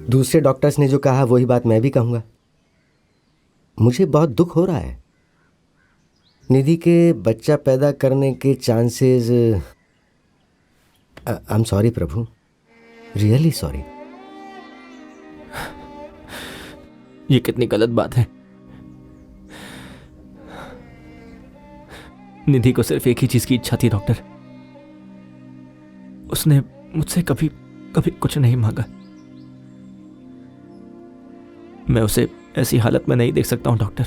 दूसरे डॉक्टर्स ने जो कहा वही बात मैं भी कहूँगा। मुझे बहुत दुख हो रहा है। निधि के बच्चा पैदा करने के chances. I am sorry Prabhu, really sorry. ये कितनी गलत बात है। निधि को सिर्फ एक ही चीज की इच्छा थी डॉक्टर। उसने मुझसे कभी कभी कुछ नहीं मांगा। मैं उसे ऐसी हालत में नहीं देख सकता हूं डॉक्टर,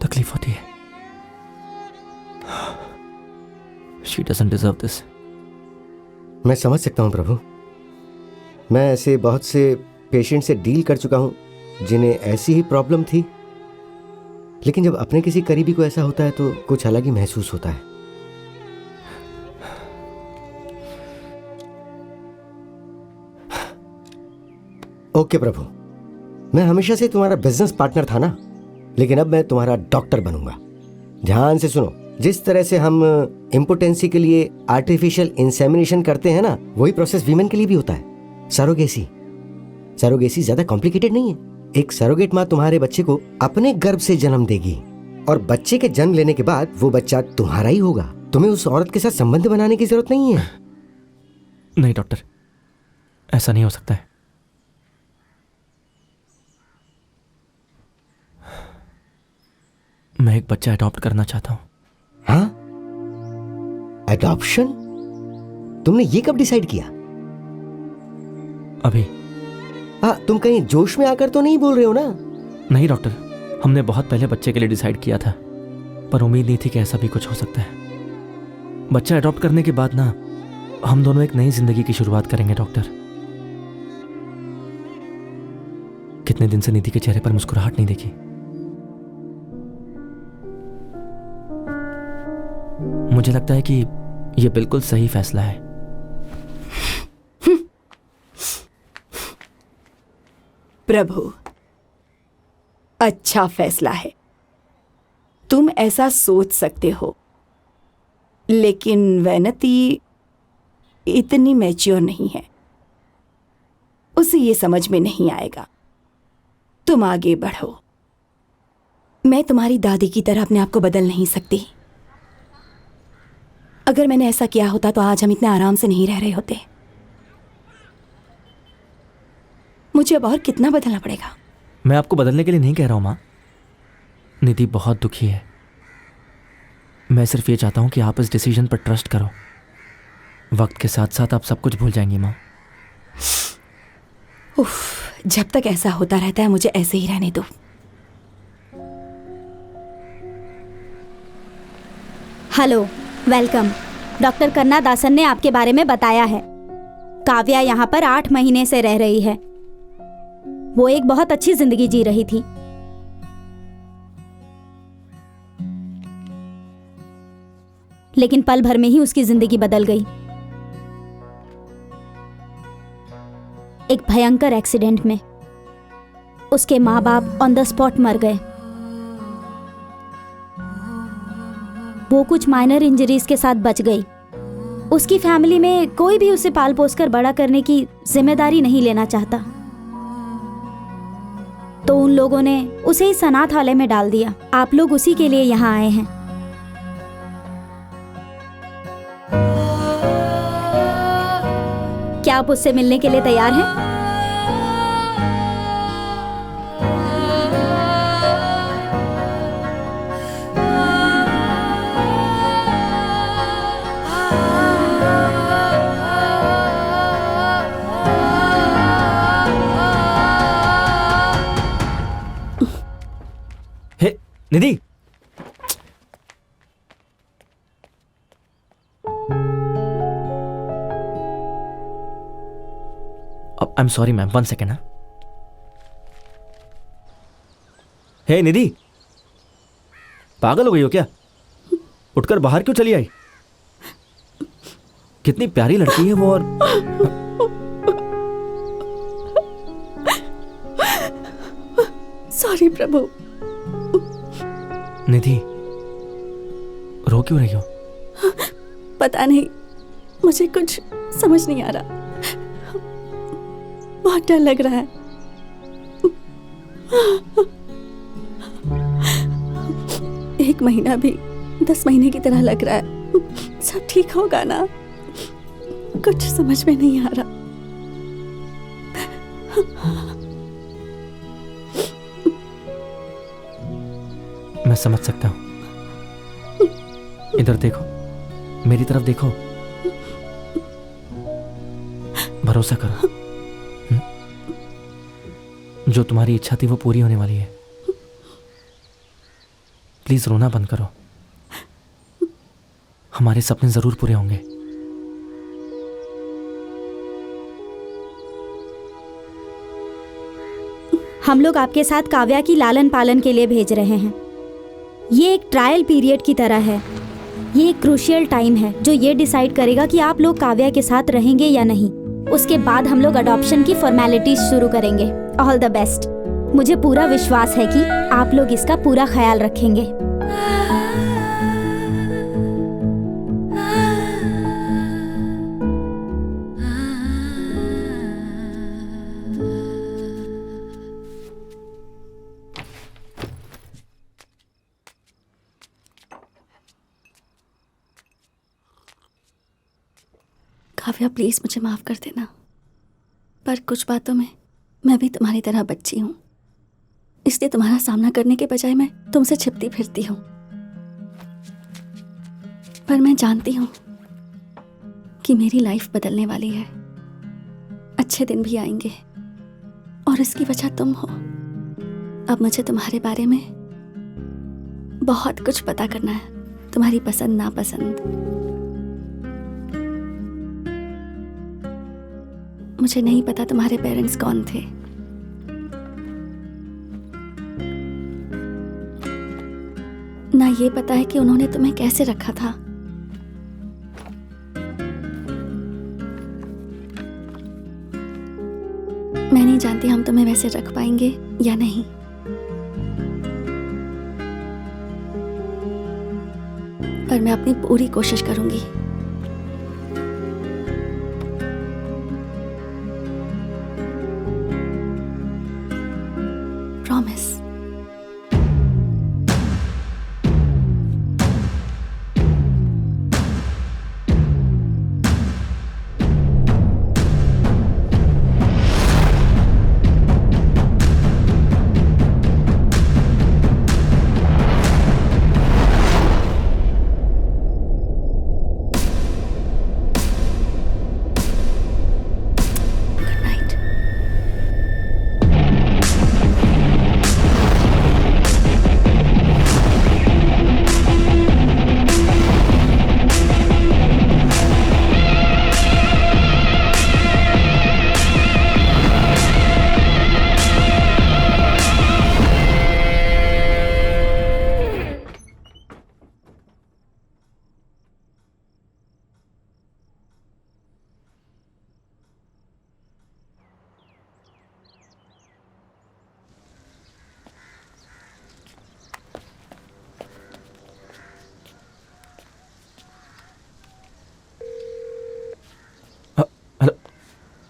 तकलीफ होती है। She doesn't deserve this. मैं समझ सकता हूं प्रभु। मैं ऐसे बहुत से पेशेंट से डील कर चुका हूं जिन्हें ऐसी ही प्रॉब्लम थी, लेकिन जब अपने किसी करीबी को ऐसा होता है तो कुछ अलग ही महसूस होता है। ओके प्रभु, मैं हमेशा से तुम्हारा बिजनेस पार्टनर था ना, लेकिन अब मैं तुम्हारा डॉक्टर बनूंगा। ध्यान से सुनो, जिस तरह से हम इम्पोटेंसी के लिए आर्टिफिशियल इंसेमिनेशन करते हैं ना, वही प्रोसेस वीमेन के लिए भी होता है। सरोगेसी ज्यादा कॉम्प्लिकेटेड नहीं है। एक सरोगेट माँ तुम्हारे बच्चे को अपने गर्भ से जन्म देगी और बच्चे के जन्म लेने के बाद वो बच्चा तुम्हारा ही होगा। तुम्हें उस औरत के साथ संबंध बनाने की जरूरत नहीं है। नहीं डॉक्टर, ऐसा नहीं हो सकता है। मैं एक बच्चा अडॉप्ट करना चाहता हूं। हाँ, अडॉप्शन? तुमने ये कब डिसाइड किया? अभी। तुम कहीं जोश में आकर तो नहीं बोल रहे हो ना? नहीं डॉक्टर, हमने बहुत पहले बच्चे के लिए डिसाइड किया था, पर उम्मीद नहीं थी कि ऐसा भी कुछ हो सकता है। बच्चा अडॉप्ट करने के बाद ना, हम दोनों एक नई जिंदगी की शुरुआत करेंगे डॉक्टर। कितने दिन से निधि के चेहरे पर मुस्कुराहट नहीं देखी। मुझे लगता है कि यह बिल्कुल सही फैसला है। प्रभु, अच्छा फैसला है। तुम ऐसा सोच सकते हो, लेकिन वैनती इतनी मैच्योर नहीं है। उसे ये समझ में नहीं आएगा। तुम आगे बढ़ो। मैं तुम्हारी दादी की तरह अपने आप को बदल नहीं सकती। अगर मैंने ऐसा किया होता तो आज हम इतने आराम से नहीं रह रहे होते। मुझे अब और कितना बदलना पड़ेगा? मैं आपको बदलने के लिए नहीं कह रहा हूं मां। निधि बहुत दुखी है। मैं सिर्फ ये चाहता हूं कि आप इस डिसीजन पर ट्रस्ट करो। वक्त के साथ साथ आप सब कुछ भूल जाएंगी मां। उफ, जब तक ऐसा होता रहता है मुझे ऐसे ही रहने दो। Hello, welcome. डॉक्टर कन्ना दासन ने आपके बारे में बताया है। काव्या यहाँ पर 8 महीने से रह रही है। वो एक बहुत अच्छी जिंदगी जी रही थी। लेकिन पल भर में ही उसकी जिंदगी बदल गई। एक भयंकर एक्सीडेंट में उसके माँ बाप ऑन द स्पॉट मर गए। वो कुछ माइनर इंजरीज के साथ बच गई। उसकी फैमिली में कोई भी उसे पाल पोस कर बड़ा करने की जिम्मेदारी नहीं लेना चाहता, तो उन लोगों ने उसे इस अनाथालय में डाल दिया। आप लोग उसी के लिए यहाँ आए हैं। क्या आप उससे मिलने के लिए तैयार हैं? Nidhi, I am sorry ma'am, 1 second. Hey Nidhi, पागल हो गई हो क्या? उठकर बाहर क्यों चली आई? कितनी प्यारी लड़की है वो। और सॉरी प्रभु। निधि, रो क्यों रही हो? पता नहीं, मुझे कुछ समझ नहीं आ रहा। बहुत डर लग रहा है। एक महीना भी 10 महीने की तरह लग रहा है। सब ठीक होगा ना? कुछ समझ में नहीं आ रहा। मैं समझ सकता हूं। इधर देखो, मेरी तरफ देखो, भरोसा करो। जो तुम्हारी इच्छा थी वो पूरी होने वाली है। प्लीज रोना बंद करो। हमारे सपने जरूर पूरे होंगे। हम लोग आपके साथ काव्या की लालन पालन के लिए भेज रहे हैं। ये एक ट्रायल पीरियड की तरह है। ये एक क्रूशियल टाइम है जो ये डिसाइड करेगा कि आप लोग काव्या के साथ रहेंगे या नहीं। उसके बाद हम लोग अडॉप्शन की फॉर्मेलिटीज शुरू करेंगे। All the best. मुझे पूरा विश्वास है कि आप लोग इसका पूरा ख्याल रखेंगे। काव्या, प्लीज मुझे माफ कर देना, पर कुछ बातों में मैं भी तुम्हारी तरह बच्ची हूँ, इसलिए तुम्हारा सामना करने के बजाय मैं तुमसे छिपती फिरती हूँ। पर मैं जानती हूँ कि मेरी लाइफ बदलने वाली है। अच्छे दिन भी आएंगे और इसकी वजह तुम हो। अब मुझे तुम्हारे बारे में बहुत कुछ पता करना है, तुम्हारी पसंद नापसंद। मुझे नहीं पता तुम्हारे पेरेंट्स कौन थे, ना ये पता है कि उन्होंने तुम्हें कैसे रखा था। मैं नहीं जानती हम तुम्हें वैसे रख पाएंगे या नहीं, पर मैं अपनी पूरी कोशिश करूंगी। Promise.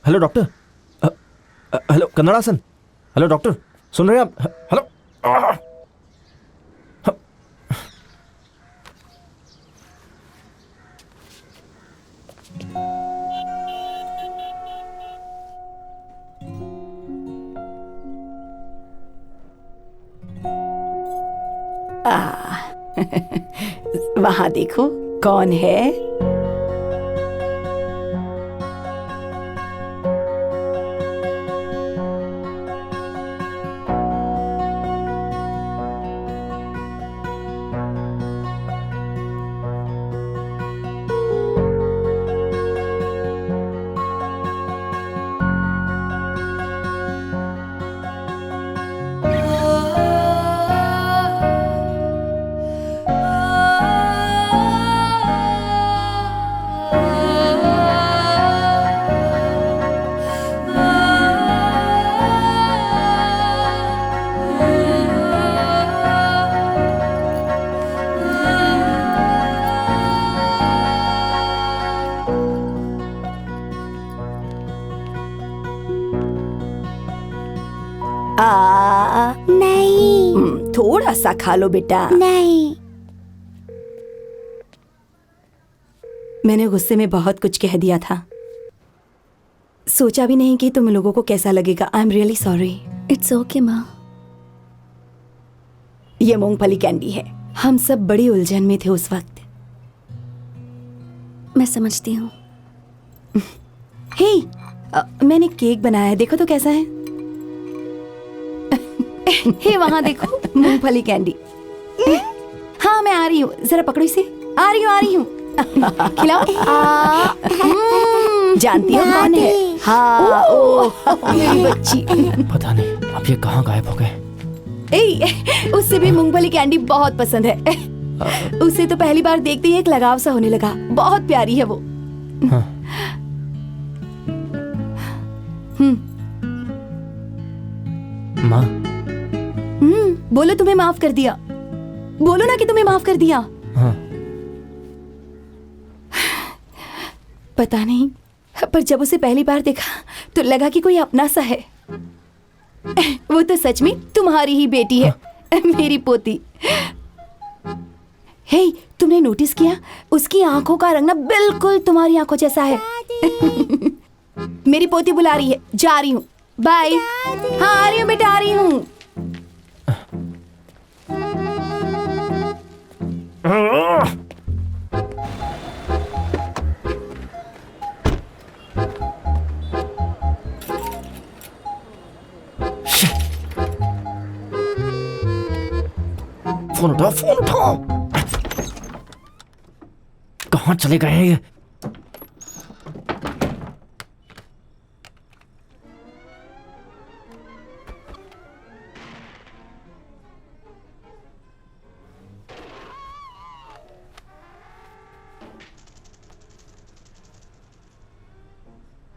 Hello doctor. Hello Kannadasan. Hello doctor, सुन रहे हैं आप? हेलो। वहां देखो कौन है। नहीं थोड़ा सा खा लो बेटा। नहीं। मैंने गुस्से में बहुत कुछ कह दिया था, सोचा भी नहीं कि तुम लोगों को कैसा लगेगा। I am really sorry. It's okay माँ। ये मूंगफली कैंडी है। हम सब बड़ी उलझन में थे उस वक्त। मैं समझती हूँ। हे, मैंने केक बनाया है, देखो तो कैसा है। हे वहां देखो, मूंगफली कैंडी। हाँ मैं आ रही हूँ, जरा पकड़ो इसे। आ रही हूँ खिलाओ। जानती हो कौन है? हाँ ओ मेरी बच्ची। पता नहीं अब ये कहाँ गायब हो गए। उससे भी मूंगफली कैंडी बहुत पसंद है। उसे तो पहली बार देखते ही एक लगाव सा होने लगा। बहुत प्यारी है वो। हाँ। माँ बोलो तुम्हें माफ कर दिया। बोलो ना कि तुम्हें माफ कर दिया। हाँ। पता नहीं, पर जब उसे पहली बार देखा तो लगा कि कोई अपना सा है। वो तो सच में तुम्हारी ही बेटी है। मेरी पोती। हे, तुमने नोटिस किया उसकी आंखों का रंग ना बिल्कुल तुम्हारी आंखों जैसा है। मेरी पोती बुला रही है, जा रही हूँ। बाय। हाँ आ रही हूँ बेटा, आ रही हूँ। फोन उठाओ, फोन उठाओ। कहाँ चले गए हैं ये?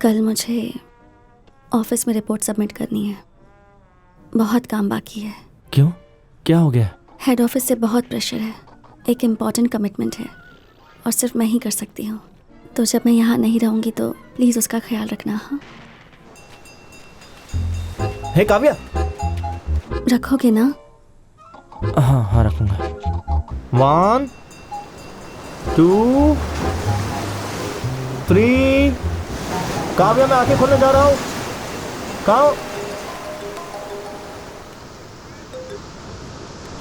कल मुझे ऑफिस में रिपोर्ट सबमिट करनी है। बहुत काम बाकी है। क्यों, क्या हो गया? हेड ऑफिस से बहुत प्रेशर है। एक इम्पॉर्टेंट कमिटमेंट है और सिर्फ मैं ही कर सकती हूँ। तो जब मैं यहाँ नहीं रहूँगी तो प्लीज़ उसका ख्याल रखना। हाँ हे काव्या। रखोगे ना? हाँ हाँ रखूंगा। 1 2 3। काव्या मैं आंखें खोलने जा रहा हूँ। कहाँ?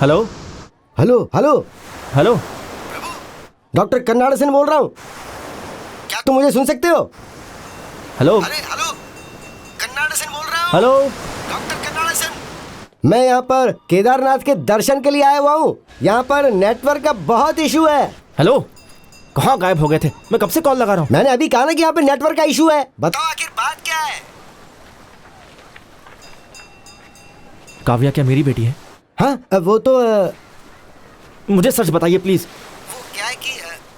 Hello hello hello hello. Doctor Karnadasan बोल रहा हूँ। क्या तुम मुझे सुन सकते हो? हेलो अरे हेलो, कर्नाडसन बोल रहा हूँ। हेलो। डॉक्टर कर्नाडसन। मैं यहाँ पर केदारनाथ के दर्शन के लिए आया हुआ हूँ। यहाँ पर नेटवर्क का बहुत इशू है। हेलो, कहाँ गायब हो गए थे? मैं कब से कॉल लगा रहा हूँ। मैंने अभी कहा ना कि यहाँ पे नेटवर्क का इशू है। बताओ आखिर बात क्या है? काव्या क्या मेरी बेटी है? हाँ वो तो मुझे सच बताइए प्लीज। वो क्या है कि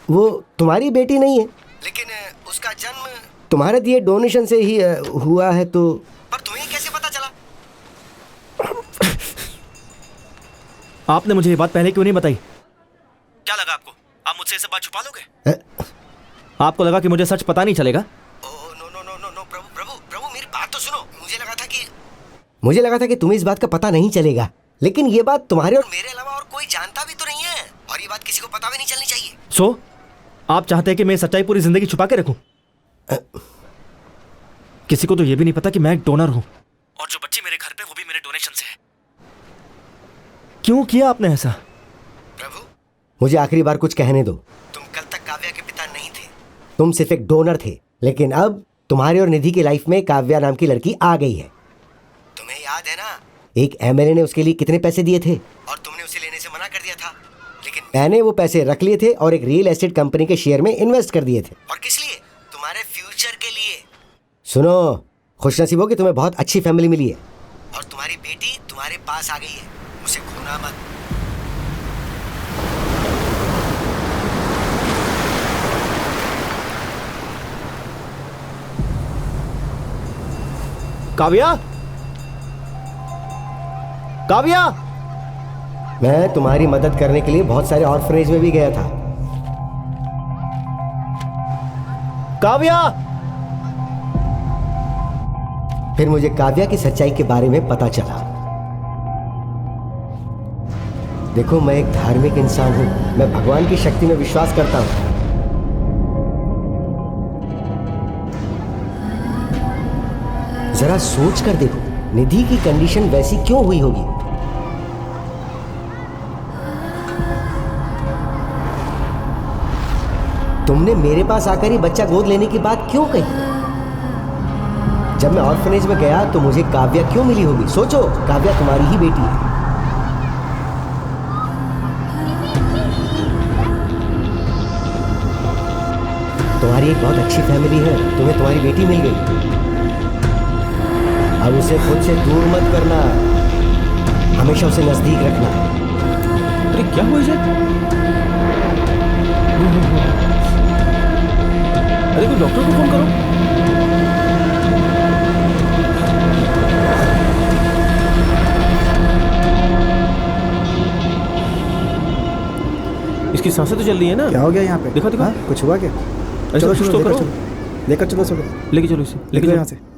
वो तुम्हारी बेटी नहीं है, लेकिन उसका जन्म तुम्हारे दिए डोनेशन से ही हुआ है। तो पर तुम्हें कैसे पता चला? आपने मुझे ये बात पहले क्यों नहीं बताई? क्या लगा आपको आप मुझसे ये सब बात छुपा लोगे? आपको लगा कि मुझे सच पता नहीं चलेगा? No no no no no प्रभु प्रभु प्रभु मेरी बात तो सुनो। मुझे लगा था कि तुम्हें इस बात का पता नहीं चलेगा, लेकिन ये बात तुम्हारे और मेरे अलावा और कोई जानता भी तो नहीं है, और ये बात किसी को पता भी नहीं चलनी चाहिए। सो आप चाहते हैं कि मैं सच्चाई पूरी जिंदगी छुपा के रखूं? किसी को तो ये भी नहीं पता कि मैं एक डोनर हूं, और जो बच्ची मेरे घर पे वो भी मेरे डोनेशन से है। क्यों किया आपने ऐसा? प्रभु मुझे आखिरी बार कुछ कहने दो। तुम कल तक काव्या के पिता नहीं थे, तुम सिर्फ एक डोनर थे, लेकिन अब तुम्हारे और निधि की लाइफ में काव्या नाम की लड़की आ गई है। तुम्हें याद है ना, एक एमएलए ने उसके लिए कितने पैसे दिए थे और तुमने उसे लेने से मना कर दिया था, लेकिन मैंने वो पैसे रख लिए थे और एक रियल एस्टेट कंपनी के शेयर में इन्वेस्ट कर दिए थे। और किस लिए? तुम्हारे फ्यूचर के लिए। सुनो, खुशनसीब हो कि तुम्हें बहुत अच्छी फैमिली मिली है और तुम्हारी बेटी तुम्हारे पास आ गई है। उसे खोना मत। काव्या, काव्या, मैं तुम्हारी मदद करने के लिए बहुत सारे ऑर्फनेज में भी गया था। काव्या, फिर मुझे काव्या की सच्चाई के बारे में पता चला। देखो, मैं एक धार्मिक इंसान हूं, मैं भगवान की शक्ति में विश्वास करता हूं। जरा सोच कर देखो, निधि की कंडीशन वैसी क्यों हुई होगी? तुमने मेरे पास आकर ही बच्चा गोद लेने की बात क्यों कही? जब मैं ऑर्फनेज में गया तो मुझे काव्या क्यों मिली होगी? सोचो, काव्या तुम्हारी ही बेटी है। तुम्हारी एक बहुत अच्छी फैमिली है, तुम्हें तुम्हारी बेटी मिल गई। अब उसे खुद से दूर मत करना, हमेशा उसे नजदीक रखना। अरे क्या हुआ इसे? अरे कोई डॉक्टर को फोन करो। इसकी सांसें तो चल रही है ना? क्या हो गया यहाँ पे? देखो देखो। हाँ, कुछ हुआ क्या? ऐसा चलो कुछ चलो तो लेकर करो। चलो, लेकर चलो चलो, लेके चलो इसे, लेके लेकर चलो यहाँ से।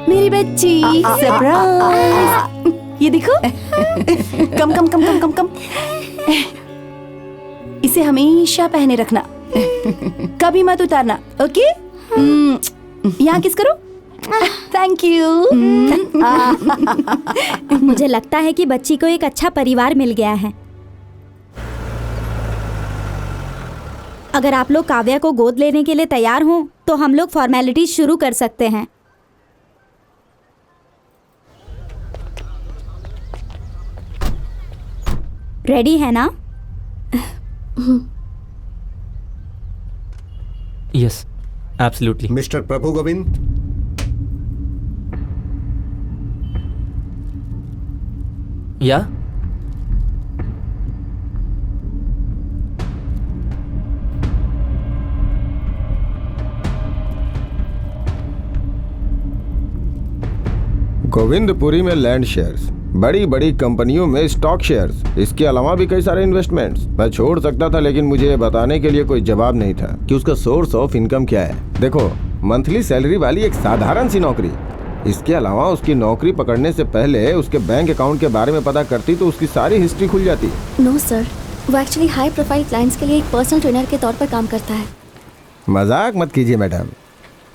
मेरी बच्ची सरप्राइज। ये देखो। कम कम कम कम कम कम। इसे हमेशा पहने रखना, कभी मत उतारना, ओके? यहाँ किस करो। Thank you. मुझे लगता है कि बच्ची को एक अच्छा परिवार मिल गया है। अगर आप लोग काव्या को गोद लेने के लिए तैयार हों तो हम लोग फॉर्मेलिटीज शुरू कर सकते हैं। रेडी है ना? Yes, absolutely. मिस्टर प्रभु गोविंद, या गोविंदपुरी में लैंड शेयर्स, बड़ी बड़ी कंपनियों में स्टॉक शेयर्स, इसके अलावा भी कई सारे इन्वेस्टमेंट्स। मैं छोड़ सकता था, लेकिन मुझे ये बताने के लिए कोई जवाब नहीं था कि उसका सोर्स ऑफ इनकम क्या है। देखो, मंथली सैलरी वाली एक साधारण सी नौकरी। इसके अलावा उसकी नौकरी पकड़ने से पहले उसके बैंक अकाउंट के बारे में पता करती तो उसकी सारी हिस्ट्री खुल जाती। नो सर, वो एक्चुअली हाई प्रोफाइल क्लाइंट्स के लिए एक पर्सनल ट्रेनर के तौर पर काम करता है। मजाक मत कीजिए मैडम।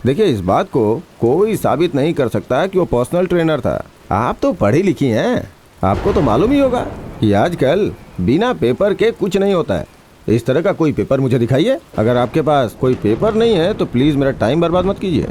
देखिए, इस बात को कोई साबित नहीं कर सकता कि वो पर्सनल ट्रेनर था। आप तो पढ़ी लिखी हैं, आपको तो मालूम ही होगा कि आजकल बिना पेपर के कुछ नहीं होता है। इस तरह का कोई पेपर मुझे दिखाइए। अगर आपके पास कोई पेपर नहीं है तो प्लीज़ मेरा टाइम बर्बाद मत कीजिए।